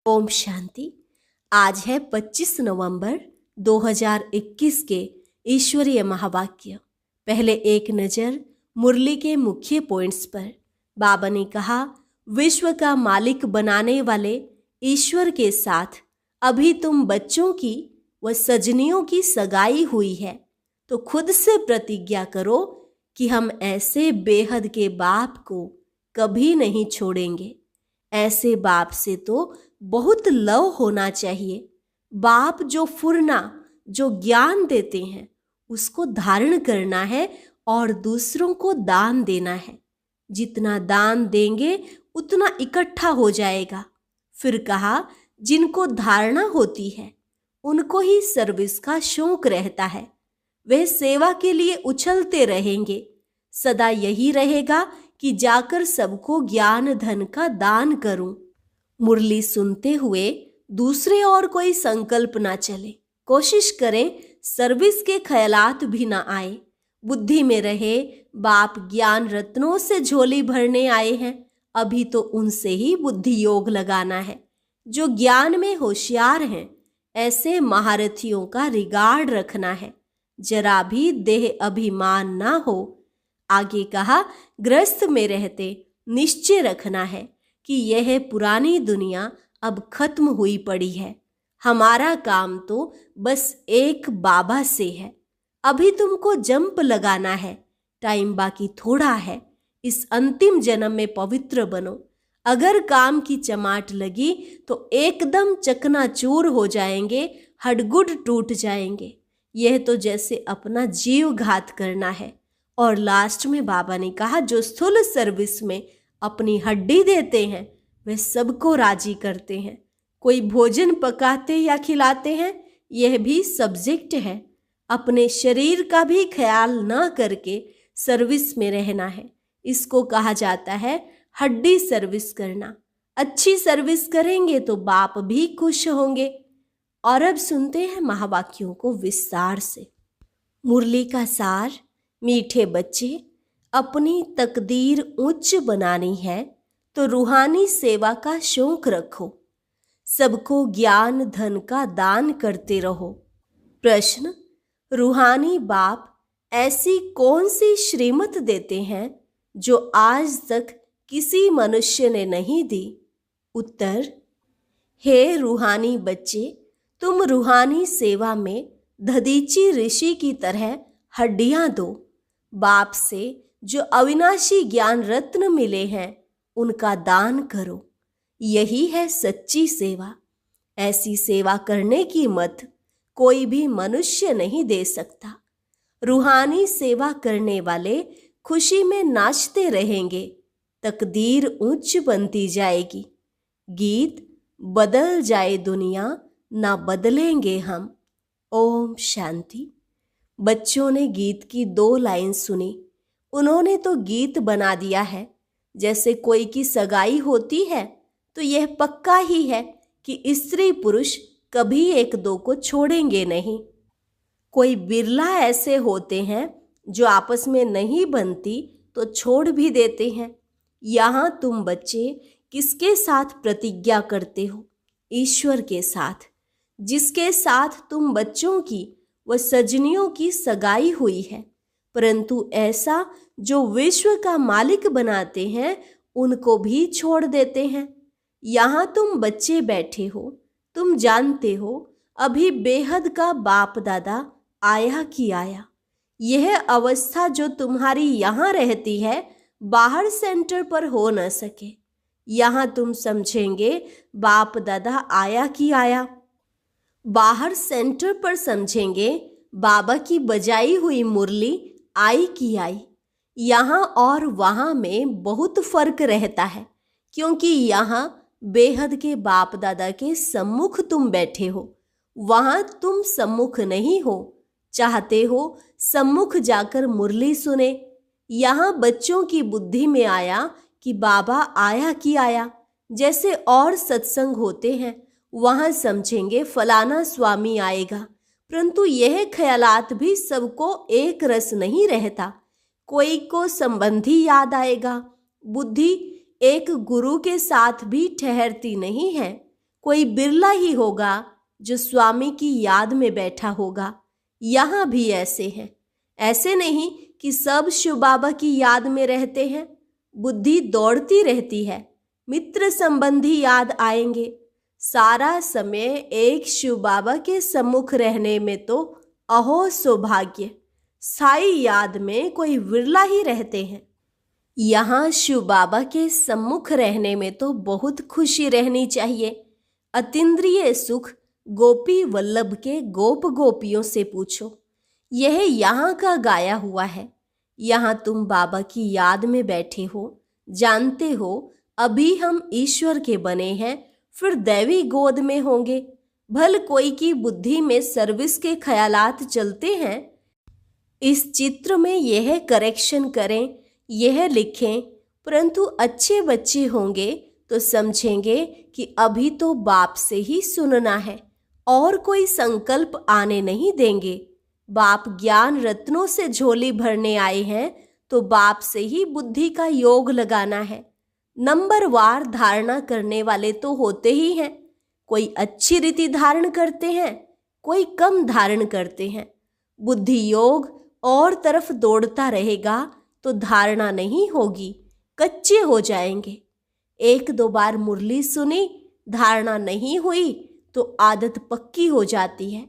ओम शांति। आज है 25 नवंबर 2021 के ईश्वरीय महावाक्य। पहले एक नज़र मुरली के मुख्य पॉइंट्स पर। बाबा ने कहा, विश्व का मालिक बनाने वाले ईश्वर के साथ अभी तुम बच्चों की व सजनियों की सगाई हुई है, तो खुद से प्रतिज्ञा करो कि हम ऐसे बेहद के बाप को कभी नहीं छोड़ेंगे। ऐसे बाप से तो बहुत लव होना चाहिए। बाप जो फुरना, जो ज्ञान देते हैं, उसको धारण करना है और दूसरों को दान देना है। जितना दान देंगे उतना इकट्ठा हो जाएगा। फिर कहा, जिनको धारणा होती है उनको ही सर्विस का शौक रहता है। वे सेवा के लिए उछलते रहेंगे। सदा यही रहेगा कि जाकर सबको ज्ञान धन का दान करूं। मुरली सुनते हुए दूसरे और कोई संकल्प ना चले। कोशिश करें सर्विस के ख्यालात भी ना आए। बुद्धि में रहे, बाप ज्ञान रत्नों से झोली भरने आए हैं, अभी तो उनसे ही बुद्धि योग लगाना है। जो ज्ञान में होशियार हैं, ऐसे महारथियों का रिगार्ड रखना है। जरा भी देह अभिमान ना हो। आगे कहा, ग्रस्त में रहते निश्चय रखना है कि यह पुरानी दुनिया अब खत्म हुई पड़ी है। हमारा काम तो बस एक बाबा से है। अभी तुमको जंप लगाना है, टाइम बाकी थोड़ा है। इस अंतिम जन्म में पवित्र बनो। अगर काम की चमाट लगी तो एकदम चकनाचूर हो जाएंगे, हडगुड टूट जाएंगे। यह तो जैसे अपना जीव घात करना है। और लास्ट में बाबा ने कहा, जो स्थूल सर्विस में अपनी हड्डी देते हैं वे सबको राजी करते हैं। कोई भोजन पकाते या खिलाते हैं, यह भी सब्जेक्ट है। अपने शरीर का भी ख्याल न करके सर्विस में रहना है। इसको कहा जाता है हड्डी सर्विस करना। अच्छी सर्विस करेंगे तो बाप भी खुश होंगे। और अब सुनते हैं महावाक्यों को विस्तार से। मुरली का सार, मीठे बच्चे, अपनी तकदीर उच्च बनानी है तो रूहानी सेवा का शौक रखो। सबको ज्ञान धन का दान करते रहो। प्रश्न, रूहानी बाप ऐसी कौन सी श्रीमत देते हैं जो आज तक किसी मनुष्य ने नहीं दी? उत्तर, हे रूहानी बच्चे, तुम रूहानी सेवा में दधीची ऋषि की तरह हड्डियां दो। बाप से जो अविनाशी ज्ञान रत्न मिले हैं उनका दान करो। यही है सच्ची सेवा। ऐसी सेवा करने की मत कोई भी मनुष्य नहीं दे सकता। रूहानी सेवा करने वाले खुशी में नाचते रहेंगे, तकदीर ऊंच बनती जाएगी। गीत, बदल जाए दुनिया ना बदलेंगे हम। ओम शांति। बच्चों ने गीत की 2 लाइन सुनी। उन्होंने तो गीत बना दिया है। जैसे कोई की सगाई होती है तो यह पक्का ही है कि स्त्री पुरुष कभी एक दो को छोड़ेंगे नहीं। कोई बिरला ऐसे होते हैं जो आपस में नहीं बनती तो छोड़ भी देते हैं। यहाँ तुम बच्चे किसके साथ प्रतिज्ञा करते हो? ईश्वर के साथ, जिसके साथ तुम बच्चों की व सजनियों की सगाई हुई है। परंतु ऐसा जो विश्व का मालिक बनाते हैं उनको भी छोड़ देते हैं। यहाँ तुम बच्चे बैठे हो, तुम जानते हो अभी बेहद का बाप दादा आया कि आया। यह अवस्था जो तुम्हारी यहाँ रहती है बाहर सेंटर पर हो न सके। यहाँ तुम समझेंगे बाप दादा आया कि आया। बाहर सेंटर पर समझेंगे बाबा की बजाई हुई मुरली आई कि आई। यहाँ और वहाँ में बहुत फर्क रहता है, क्योंकि यहाँ बेहद के बाप दादा के सम्मुख तुम बैठे हो, वहाँ तुम सम्मुख नहीं हो। चाहते हो सम्मुख जाकर मुरली सुने। यहाँ बच्चों की बुद्धि में आया कि बाबा आया कि आया। जैसे और सत्संग होते हैं वहाँ समझेंगे फलाना स्वामी आएगा, परंतु यह ख्यालात भी सबको एक रस नहीं रहता। कोई को संबंधी याद आएगा। बुद्धि एक गुरु के साथ भी ठहरती नहीं है। कोई बिरला ही होगा जो स्वामी की याद में बैठा होगा। यहाँ भी ऐसे हैं। ऐसे नहीं कि सब शिव बाबा की याद में रहते हैं। बुद्धि दौड़ती रहती है, मित्र संबंधी याद आएंगे। सारा समय एक शिव बाबा के सम्मुख रहने में तो अहो सौभाग्य। साई याद में कोई विरला ही रहते हैं। यहाँ शिव बाबा के सम्मुख रहने में तो बहुत खुशी रहनी चाहिए। अतीन्द्रिय सुख गोपी वल्लभ के गोप गोपियों से पूछो। यह यहाँ का गाया हुआ है। यहाँ तुम बाबा की याद में बैठे हो, जानते हो अभी हम ईश्वर के बने हैं, फिर दैवी गोद में होंगे। भल कोई की बुद्धि में सर्विस के ख्यालात चलते हैं। इस चित्र में यह करेक्शन करें, यह लिखें, परंतु अच्छे बच्चे होंगे तो समझेंगे कि अभी तो बाप से ही सुनना है और कोई संकल्प आने नहीं देंगे। बाप ज्ञान रत्नों से झोली भरने आए हैं तो बाप से ही बुद्धि का योग लगाना है। नंबरवार धारणा करने वाले तो होते ही हैं। कोई अच्छी रीति धारण करते हैं, कोई कम धारण करते हैं। बुद्धि योग और तरफ दौड़ता रहेगा तो धारणा नहीं होगी, कच्चे हो जाएंगे। एक दो बार मुरली सुनी, धारणा नहीं हुई तो आदत पक्की हो जाती है।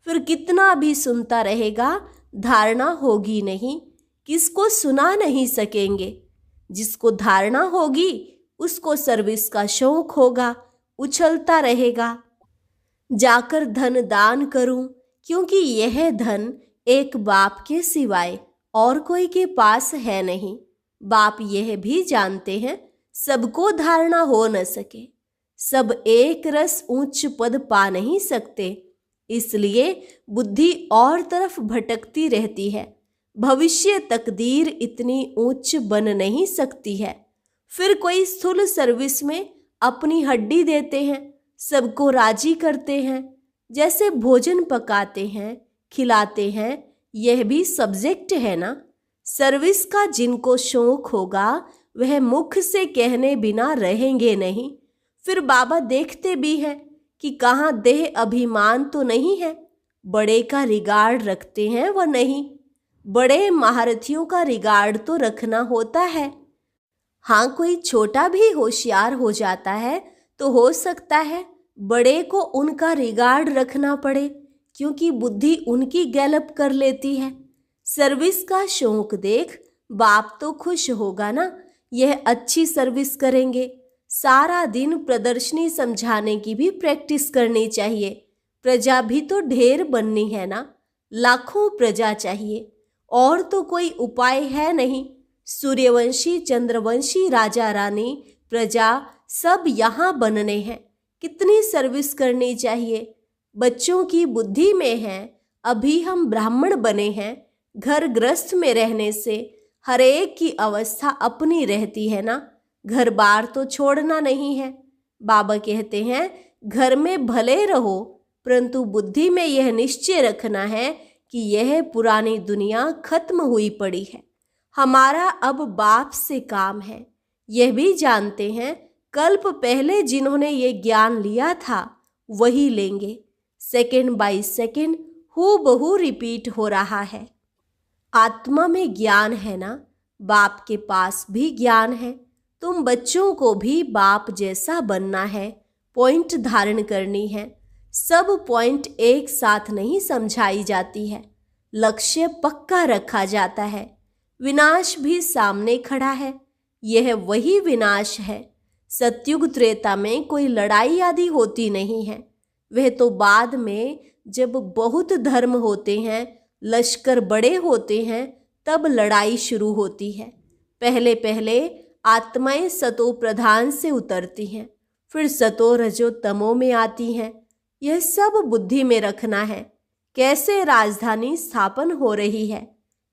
फिर कितना भी सुनता रहेगा, धारणा होगी नहीं, किसको सुना नहीं सकेंगे। जिसको धारणा होगी उसको सर्विस का शौक होगा, उछलता रहेगा। जाकर धन दान करूं, क्योंकि यह धन एक बाप के सिवाय और कोई के पास है नहीं। बाप यह भी जानते हैं सबको धारणा हो न सके, सब एक रस उच्च पद पा नहीं सकते, इसलिए बुद्धि और तरफ भटकती रहती है। भविष्य तकदीर इतनी ऊंच बन नहीं सकती है। फिर कोई स्थूल सर्विस में अपनी हड्डी देते हैं, सबको राजी करते हैं, जैसे भोजन पकाते हैं, खिलाते हैं। यह भी सब्जेक्ट है ना। सर्विस का जिनको शौक होगा वह मुख से कहने बिना रहेंगे नहीं। फिर बाबा देखते भी हैं कि कहाँ देह अभिमान तो नहीं है। बड़े का रिगार्ड रखते हैं व नहीं। बड़े महारथियों का रिगार्ड तो रखना होता है। हाँ, कोई छोटा भी होशियार हो जाता है तो हो सकता है बड़े को उनका रिगार्ड रखना पड़े, क्योंकि बुद्धि उनकी गैलप कर लेती है। सर्विस का शौक देख बाप तो खुश होगा ना। यह अच्छी सर्विस करेंगे। सारा दिन प्रदर्शनी समझाने की भी प्रैक्टिस करनी चाहिए। प्रजा भी तो ढेर बननी है ना, लाखों प्रजा चाहिए, और तो कोई उपाय है नहीं। सूर्यवंशी, चंद्रवंशी, राजा रानी, प्रजा सब यहाँ बनने हैं। कितनी सर्विस करनी चाहिए। बच्चों की बुद्धि में है अभी हम ब्राह्मण बने हैं। घर गृहस्थ में रहने से हर एक की अवस्था अपनी रहती है ना। घर बार तो छोड़ना नहीं है। बाबा कहते हैं घर में भले रहो, परंतु बुद्धि में यह निश्चय रखना है कि यह पुरानी दुनिया खत्म हुई पड़ी है। हमारा अब बाप से काम है। यह भी जानते हैं कल्प पहले जिन्होंने ये ज्ञान लिया था वही लेंगे। सेकंड बाय सेकंड हूबहू रिपीट हो रहा है। आत्मा में ज्ञान है ना, बाप के पास भी ज्ञान है। तुम बच्चों को भी बाप जैसा बनना है, पॉइंट धारण करनी है। सब पॉइंट एक साथ नहीं समझाई जाती है, लक्ष्य पक्का रखा जाता है। विनाश भी सामने खड़ा है, यह वही विनाश है। सतयुग त्रेता में कोई लड़ाई आदि होती नहीं है। वह तो बाद में जब बहुत धर्म होते हैं, लश्कर बड़े होते हैं, तब लड़ाई शुरू होती है। पहले पहले आत्माएं सतो प्रधान से उतरती हैं, फिर सतो रजो तमो में आती हैं। यह सब बुद्धि में रखना है। कैसे राजधानी स्थापन हो रही है,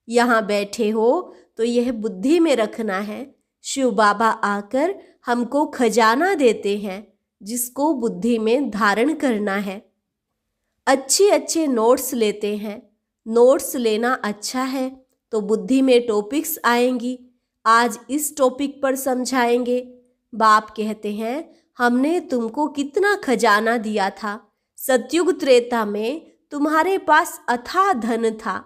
यहाँ बैठे हो तो यह बुद्धि में रखना है। शिव बाबा आकर हमको खजाना देते हैं, जिसको बुद्धि में धारण करना है। अच्छे नोट्स लेते हैं। नोट्स लेना अच्छा है तो बुद्धि में टॉपिक्स आएंगी। आज इस टॉपिक पर समझाएंगे। बाप कहते हैं हमने तुमको कितना खजाना दिया था। सतयुग त्रेता में तुम्हारे पास अथाह धन था,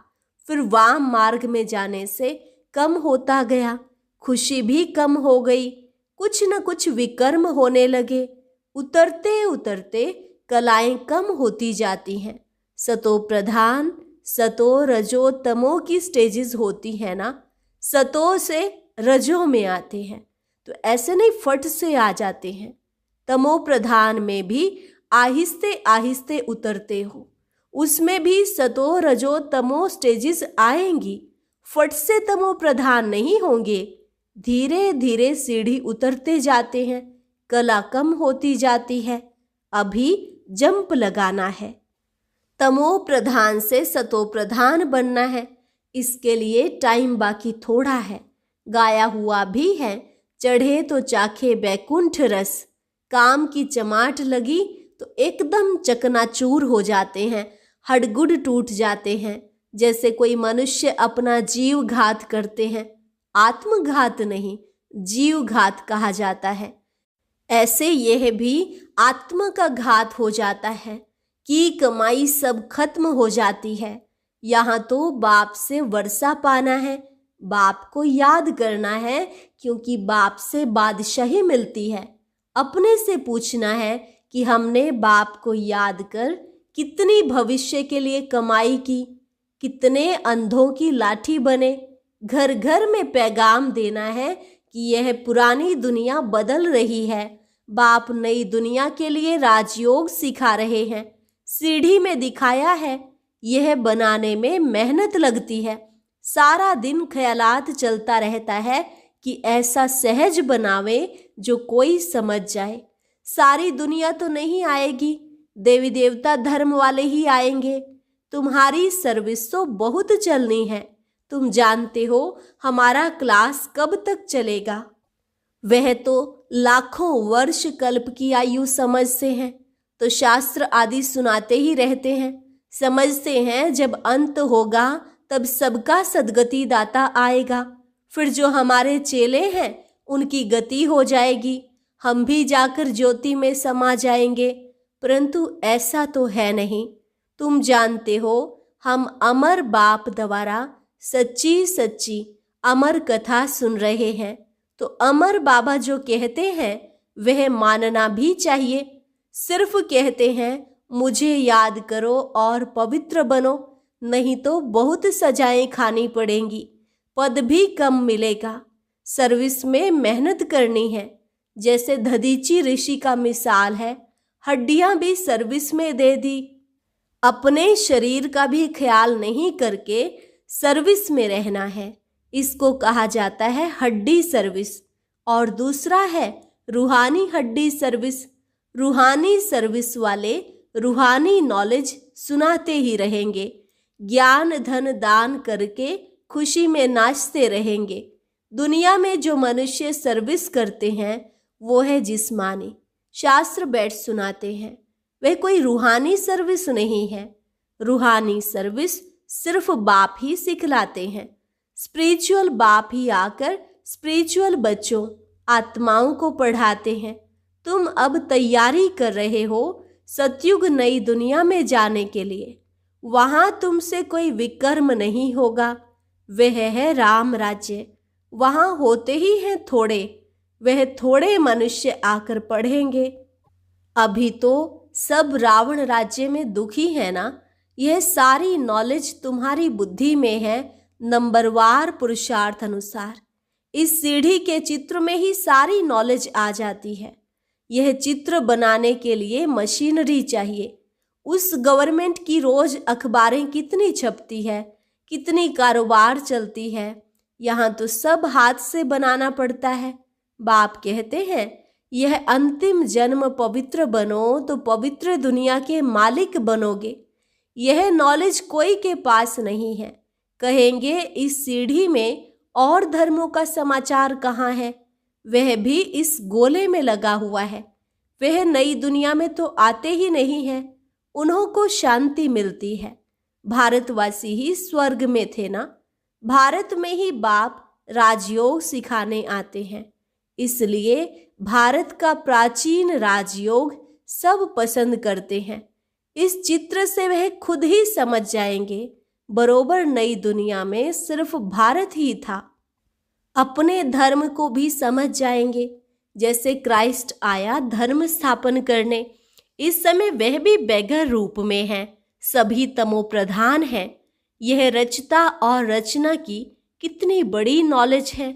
फिर वाम मार्ग में जाने से कम होता गया, खुशी भी कम हो गई, कुछ न कुछ विकर्म होने लगे। उतरते उतरते कलाएं कम होती जाती हैं। सतो प्रधान, सतो रजो तमो की स्टेजेस होती है ना। सतो से रजो में आते हैं तो ऐसे नहीं फट से आ जाते हैं। तमो प्रधान में भी आहिस्ते आहिस्ते उतरते हो, उसमें भी सतो रजो तमो स्टेजेस आएंगी, फट से तमो प्रधान नहीं होंगे। धीरे धीरे सीढ़ी उतरते जाते हैं, कला कम होती जाती है। अभी जंप लगाना है, तमो प्रधान से सतो प्रधान बनना है। इसके लिए टाइम बाकी थोड़ा है। गाया हुआ भी है, चढ़े तो चाखे बैकुंठ रस। काम की चमाट लगी तो एकदम चकनाचूर हो जाते हैं, हडगुड टूट जाते हैं। जैसे कोई मनुष्य अपना जीव घात करते हैं, आत्मघात नहीं, जीव घात कहा जाता है। ऐसे यह भी आत्मा का घात हो जाता है कि कमाई सब खत्म हो जाती है। यहाँ तो बाप से वर्षा पाना है, बाप को याद करना है, क्योंकि बाप से बादशाही मिलती है। अपने से पूछना है कि हमने बाप को याद कर कितनी भविष्य के लिए कमाई की, कितने अंधों की लाठी बने। घर घर में पैगाम देना है कि यह पुरानी दुनिया बदल रही है, बाप नई दुनिया के लिए राजयोग सिखा रहे हैं। सीढ़ी में दिखाया है, यह बनाने में मेहनत लगती है। सारा दिन ख्यालात चलता रहता है कि ऐसा सहज बनावे जो कोई समझ जाए। सारी दुनिया तो नहीं आएगी, देवी देवता धर्म वाले ही आएंगे। तुम्हारी सर्विस तो बहुत चलनी है। तुम जानते हो हमारा क्लास कब तक चलेगा? वह तो लाखों वर्ष कल्प की आयु समझते हैं, तो शास्त्र आदि सुनाते ही रहते हैं। समझते हैं जब अंत होगा तब सबका सदगति दाता आएगा। फिर जो हमारे चेले हैं उनकी गति हो जाएगी, हम भी जाकर ज्योति में समा जाएंगे। परंतु ऐसा तो है नहीं। तुम जानते हो हम अमर बाप द्वारा सच्ची सच्ची अमर कथा सुन रहे हैं, तो अमर बाबा जो कहते हैं वह मानना भी चाहिए। सिर्फ कहते हैं मुझे याद करो और पवित्र बनो, नहीं तो बहुत सजाएं खानी पड़ेंगी, पद भी कम मिलेगा। सर्विस में मेहनत करनी है। जैसे दधीची ऋषि का मिसाल है, हड्डियां भी सर्विस में दे दी। अपने शरीर का भी ख्याल नहीं करके सर्विस में रहना है, इसको कहा जाता है हड्डी सर्विस। और दूसरा है रूहानी हड्डी सर्विस। रूहानी सर्विस वाले रूहानी नॉलेज सुनाते ही रहेंगे, ज्ञान धन दान करके खुशी में नाचते रहेंगे। दुनिया में जो मनुष्य सर्विस करते हैं वो है जिस्मानी, शास्त्र बैठ सुनाते हैं, वह कोई रूहानी सर्विस नहीं है। रूहानी सर्विस सिर्फ बाप ही सिखलाते हैं। स्पिरिचुअल बाप ही आकर स्पिरिचुअल बच्चों आत्माओं को पढ़ाते हैं। तुम अब तैयारी कर रहे हो सतयुग नई दुनिया में जाने के लिए। वहां तुमसे कोई विकर्म नहीं होगा, वह है राम राज्य। वहां होते ही हैं थोड़े, वह थोड़े मनुष्य आकर पढ़ेंगे। अभी तो सब रावण राज्य में दुखी है ना। यह सारी नॉलेज तुम्हारी बुद्धि में है, नंबरवार पुरुषार्थ अनुसार। इस सीढ़ी के चित्र में ही सारी नॉलेज आ जाती है। यह चित्र बनाने के लिए मशीनरी चाहिए। उस गवर्नमेंट की रोज अखबारें कितनी छपती है, कितनी कारोबार चलती है, यहाँ तो सब हाथ से बनाना पड़ता है। बाप कहते हैं यह अंतिम जन्म पवित्र बनो तो पवित्र दुनिया के मालिक बनोगे। यह नॉलेज कोई के पास नहीं है। कहेंगे इस सीढ़ी में और धर्मों का समाचार कहाँ है? वह भी इस गोले में लगा हुआ है। वह नई दुनिया में तो आते ही नहीं है। उन्हों को शांति मिलती है। भारतवासी ही स्वर्ग में थे ना। भारत में ही बाप राजयोग सिखाने आते हैं। इसलिए भारत का प्राचीन राजयोग सब पसंद करते हैं। इस चित्र से वह खुद ही समझ जाएंगे, बरोबर नई दुनिया में सिर्फ भारत ही था। अपने धर्म को भी समझ जाएंगे। जैसे क्राइस्ट आया धर्म स्थापन करने, इस समय वह भी बेगर रूप में है, सभी तमो प्रधान है। यह रचता और रचना की कितनी बड़ी नॉलेज है।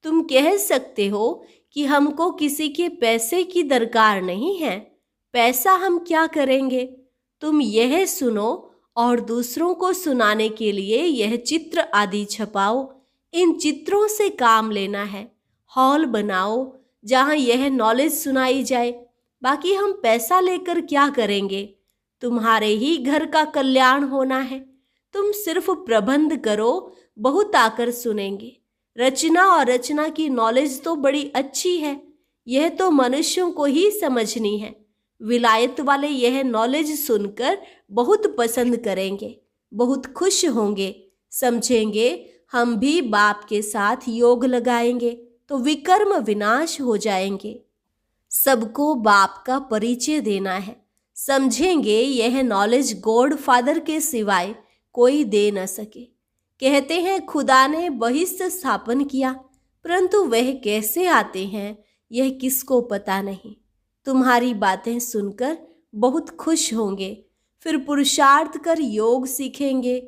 तुम कह सकते हो कि हमको किसी के पैसे की दरकार नहीं है, पैसा हम क्या करेंगे। तुम यह सुनो और दूसरों को सुनाने के लिए यह चित्र आदि छपाओ। इन चित्रों से काम लेना है। हॉल बनाओ जहां यह नॉलेज सुनाई जाए। बाकी हम पैसा लेकर क्या करेंगे। तुम्हारे ही घर का कल्याण होना है। तुम सिर्फ प्रबंध करो, बहुत आकर सुनेंगे। रचना और रचना की नॉलेज तो बड़ी अच्छी है, यह तो मनुष्यों को ही समझनी है। विलायत वाले यह नॉलेज सुनकर बहुत पसंद करेंगे, बहुत खुश होंगे, समझेंगे हम भी बाप के साथ योग लगाएंगे तो विकर्म विनाश हो जाएंगे। सबको बाप का परिचय देना है। समझेंगे यह नॉलेज गॉड फादर के सिवाय कोई दे न सके। कहते हैं खुदा ने बहिष्ठ स्थापन किया, परंतु वह कैसे आते हैं यह किसको पता नहीं। तुम्हारी बातें सुनकर बहुत खुश होंगे, फिर पुरुषार्थ कर योग सीखेंगे।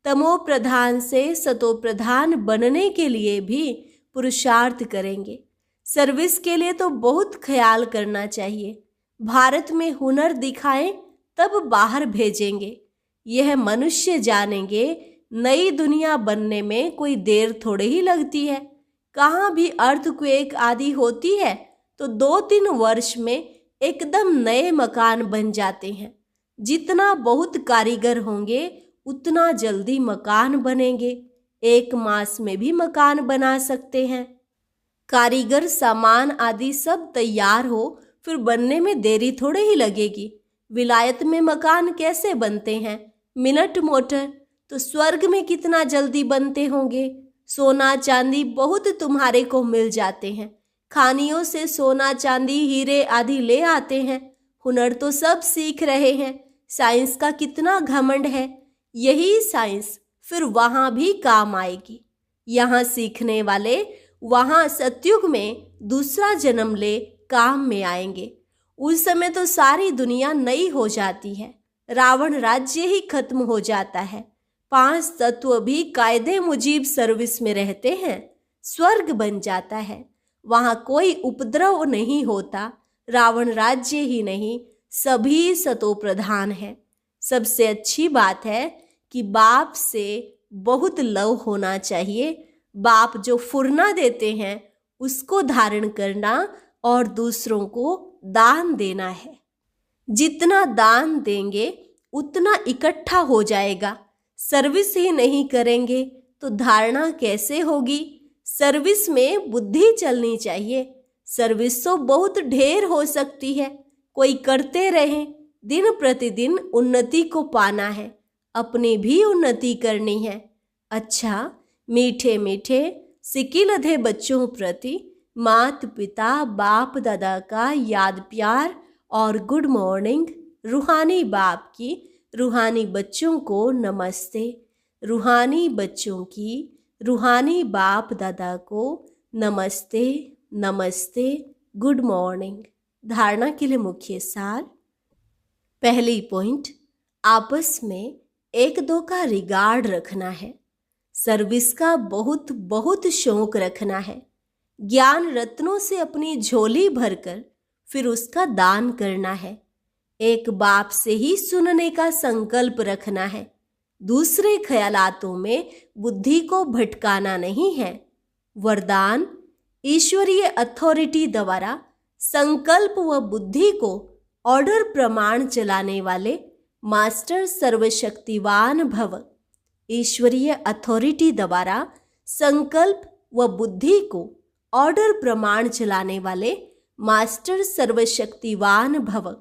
तमो प्रधान से सतो प्रधान बनने के लिए भी पुरुषार्थ करेंगे। सर्विस के लिए तो बहुत ख्याल करना चाहिए। भारत में हुनर दिखाएं तब बाहर भेजेंगे। यह मनुष्य जानेंगे नई दुनिया बनने में कोई देर थोड़े ही लगती है। कहाँ भी अर्थक्वेक आदि होती है तो 2-3 वर्ष में एकदम नए मकान बन जाते हैं। जितना बहुत कारीगर होंगे उतना जल्दी मकान बनेंगे। 1 मास में भी मकान बना सकते हैं। कारीगर सामान आदि सब तैयार हो फिर बनने में देरी थोड़े ही लगेगी। विलायत में मकान कैसे बनते हैं, मिनट मोटर, तो स्वर्ग में कितना जल्दी बनते होंगे। सोना चांदी बहुत तुम्हारे को मिल जाते हैं। खानियों से सोना चांदी हीरे आदि ले आते हैं। हुनर तो सब सीख रहे हैं। साइंस का कितना घमंड है। यही साइंस फिर वहां भी काम आएगी। यहाँ सीखने वाले वहां सतयुग में दूसरा जन्म ले काम में आएंगे। उस समय तो सारी दुनिया नई हो जाती है। रावण राज्य ही खत्म हो जाता है। 5 तत्व भी कायदे मुजीब सर्विस में रहते हैं। स्वर्ग बन जाता है। वहां कोई उपद्रव नहीं होता। रावण राज्य ही नहीं, सभी सतो प्रधान है। सबसे अच्छी बात है कि बाप से बहुत लव होना चाहिए। बाप जो फुरना देते हैं उसको धारण करना और दूसरों को दान देना है। जितना दान देंगे उतना इकट्ठा हो जाएगा। सर्विस ही नहीं करेंगे तो धारणा कैसे होगी। सर्विस में बुद्धि चलनी चाहिए। सर्विस तो बहुत ढेर हो सकती है, कोई करते रहें। दिन प्रतिदिन उन्नति को पाना है, अपनी भी उन्नति करनी है। अच्छा, मीठे मीठे सिकिलधे बच्चों प्रति माता पिता बाप दादा का याद प्यार और गुड मॉर्निंग। रूहानी बाप की रूहानी बच्चों को नमस्ते। रूहानी बच्चों की रूहानी बाप दादा को नमस्ते नमस्ते, गुड मॉर्निंग। धारणा के लिए मुख्य सार। पहली पॉइंट, आपस में 1-2 का रिगार्ड रखना है। सर्विस का बहुत बहुत शौक रखना है। ज्ञान रत्नों से अपनी झोली भरकर फिर उसका दान करना है। एक बाप से ही सुनने का संकल्प रखना है। दूसरे ख्यालातों में बुद्धि को भटकाना नहीं है। वरदान, ईश्वरीय अथॉरिटी द्वारा संकल्प व बुद्धि को ऑर्डर प्रमाण चलाने वाले मास्टर सर्वशक्तिवान भव। ईश्वरीय अथॉरिटी द्वारा संकल्प व बुद्धि को ऑर्डर प्रमाण चलाने वाले मास्टर सर्वशक्तिवान भव।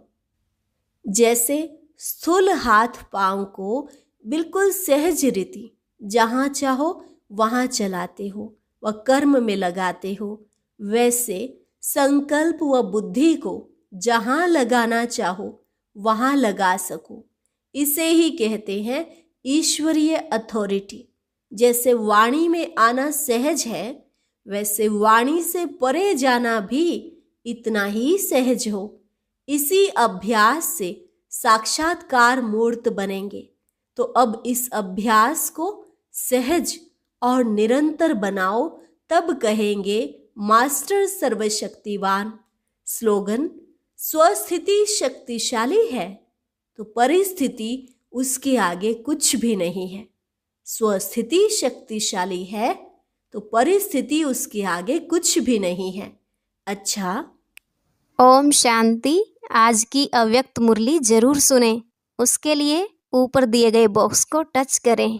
जैसे स्थूल हाथ पांव को बिल्कुल सहज रीति जहाँ चाहो वहाँ चलाते हो व कर्म में लगाते हो, वैसे संकल्प व बुद्धि को जहां लगाना चाहो वहां लगा सको। इसे ही कहते हैं ईश्वरीय अथॉरिटी। जैसे वाणी में आना सहज है, वैसे वाणी से परे जाना भी इतना ही सहज हो। इसी अभ्यास से साक्षात्कार मूर्त बनेंगे। तो अब इस अभ्यास को सहज और निरंतर बनाओ, तब कहेंगे मास्टर सर्वशक्तिवान। स्लोगन: स्वस्थिति शक्तिशाली है तो परिस्थिति उसके आगे कुछ भी नहीं है। स्वस्थिति शक्तिशाली है तो परिस्थिति उसके आगे कुछ भी नहीं है। अच्छा, ओम शांति। आज की अव्यक्त मुरली जरूर सुने। उसके लिए ऊपर दिए गए बॉक्स को टच करें।